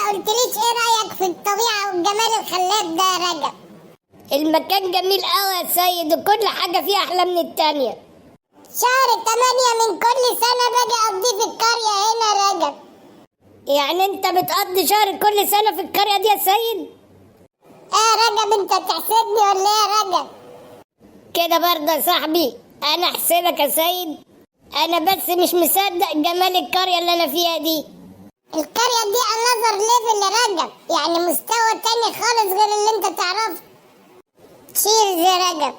ما قلتليش ايه رأيك في الطبيعة والجمال الخلاب ده يا رجب؟ المكان جميل قوي يا سيد، وكل حاجة فيه أحلى من التانية. شهر 8 من كل سنة باجي اقضيه في القرية هنا يا رجب. يعني انت بتقضي شهر كل سنة في القرية دي يا سيد؟ ايه يا رجب، انت تحسدني ولا ايه يا رجب؟ كده برضه يا صاحبي، أنا أحسدك يا سيد. أنا بس مش مصدق جمال القرية اللي أنا فيها دي. القرية دي انذر ليفل يا رجب، يعني مستوى تاني خالص غير اللي انت تعرفه. تشيرز يا رجب.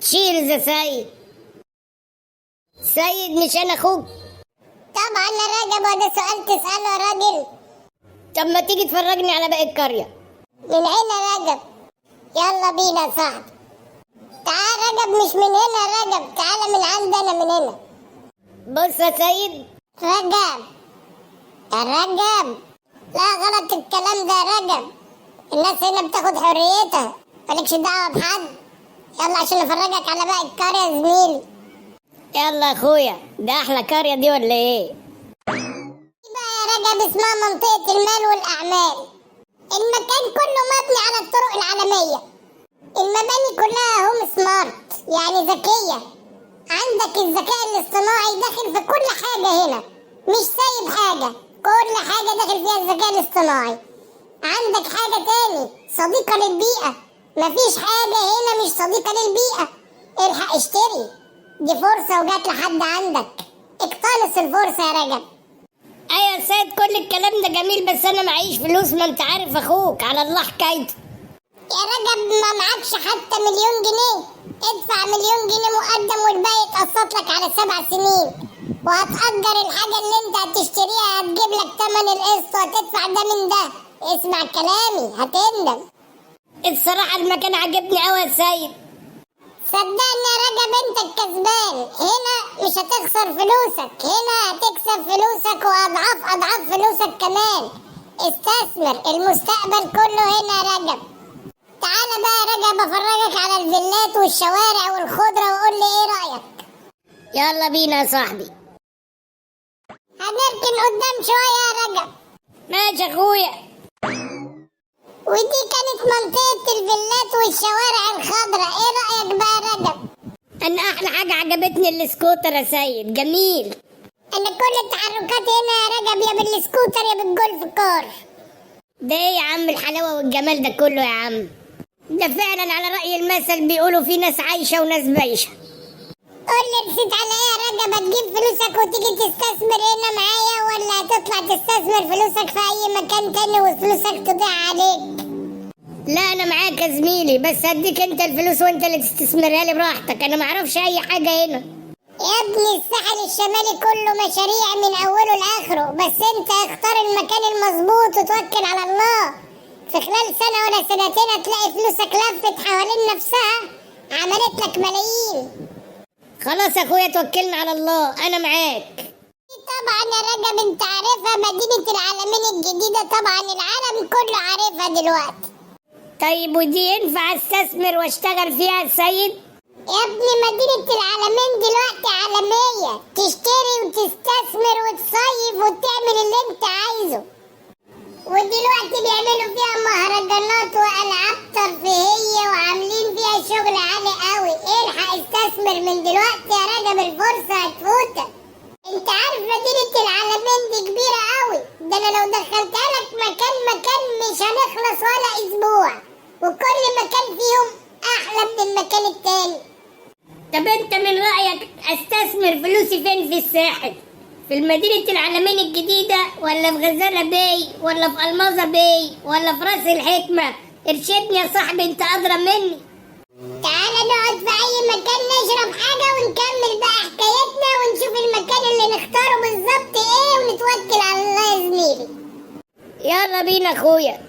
تشيرز يا سيد. سيد مش أنا أخوك؟ طبعا يا رجب، وده سؤال تسأله يا راجل؟ طب ما تيجي تفرجني على باقي القرية. من عين يا رجب. يلا بينا يا صاحبي. تعال رجب، مش من هنا يا رجب، تعال من عندنا من هنا. بص يا سيد. رجب يا رجب، لا غلط الكلام ده يا رجب. الناس هنا بتاخد حريتها، مالكش دعوة بحد. يلا عشان افرجك على باقي القرية يا زميلي. يلا يا اخويا، ده احلى قرية دي ولا ايه؟ دي بقى يا رجب اسمها منطقة المال والأعمال. المكان كله مبني على الطرق العالمية. المباني كلها هوم سمارت، يعني ذكية. عندك الذكاء الاصطناعي داخل في كل حاجة هنا، مش سايب حاجة، كل حاجة داخل فيها الذكاء الاصطناعي. عندك حاجة تاني، صديقة للبيئة. مفيش حاجة هنا مش صديقة للبيئة. الحق اشتري، دي فرصة وجات لحد عندك. اقتنص الفرصة يا رجب. ايوه يا سيد، كل الكلام ده جميل، بس انا معيش فلوس، ما انت عارف اخوك على الله حكايته. يا رجب ما معكش حتى 1,000,000 جنيه؟ ادفع 1,000,000 جنيه مقدم والباقي يتقسط لك على 7 سنين، وهتأجر الحاجة اللي انت هتشتريها، هتجيب لك تمن القسط وهتدفع ده من ده. اسمع كلامي هتندم. الصراحة المكان عجبني قوي يا سيد. صدقني يا رجب انت الكسبان. هنا مش هتخسر فلوسك، هنا هتكسب فلوسك واضعاف اضعاف فلوسك كمان. استثمر، المستقبل كله هنا يا رجب. تعالى بقى يا رجب افرجك على الفيلات والشوارع والخضرة وقول لي ايه رأيك. يلا بينا يا صاحبي. هنركن قدام شوية يا رجب. ماشي يا اخويا. ودي كانت منطقة الفيلات والشوارع الخضراء، ايه رأيك بقى يا رجب؟ انا احلى حاجة عجبتني السكوتر يا سيد، جميل. انا كل التحركات هنا يا رجب يا بالسكوتر يا بالجولف كار. ده ايه يا عم الحلاوة والجمال ده كله يا عم؟ ده فعلا على رأي المثل بيقولوا في ناس عايشة وناس بايشة. قول لي رسيت على ايه يا رجب؟ هتجيب فلوسك وتيجي تستثمر هنا معايا، ولا هتطلع تستثمر فلوسك في اي مكان تاني وفلوسك تضيع عليك؟ لا انا معاك يا زميلي، بس هديك انت الفلوس وانت اللي تستثمرها لي براحتك، انا معرفش اي حاجة هنا. يا ابني الساحل الشمالي كله مشاريع من اوله لاخره، بس انت اختار المكان المظبوط وتوكل على الله. في خلال سنة ولا سنتين هتلاقي فلوسك لفت حوالين نفسها، عملت لك ملايين. خلاص يا اخويا، توكلنا على الله، انا معاك. طبعا يا رجب انت عارفها، مدينة العالمين الجديدة، طبعا العالم كله عارفها دلوقتي. طيب ودي ينفع استثمر واشتغل فيها يا سيد؟ يا ابني مدينة العالمين دلوقتي عالمية، تشتري وتستثمر وتصيف وتعمل اللي انت عايزه. ودلوقتي بيعملوا فيها مهرجانات وألعاب ترفيهية وعاملين فيها شغل عالي قوي. الحق استثمر من دلوقتي يا رجب، الفرصة هتفوتك. انت عارف مدينة العالمين دي كبيرة قوي، ده انا لو دخلتها لك مكان مكان مش هنخلص ولا اسبوع، وكل مكان فيهم احلى من المكان التاني. طب انت من رأيك استثمر فلوسي فين في الساحل؟ في المدينة العالمين الجديدة، ولا في غزالة باي، ولا في الماظة باي، ولا في راس الحكمة؟ ارشدني يا صاحبي، انت ادرى مني. تعالى نقعد في اي مكان نشرب حاجة ونكمل بقى حكايتنا ونشوف المكان اللي نختاره بالظبط ايه، ونتوكل على الله يا زميلي. يلا بينا اخويا.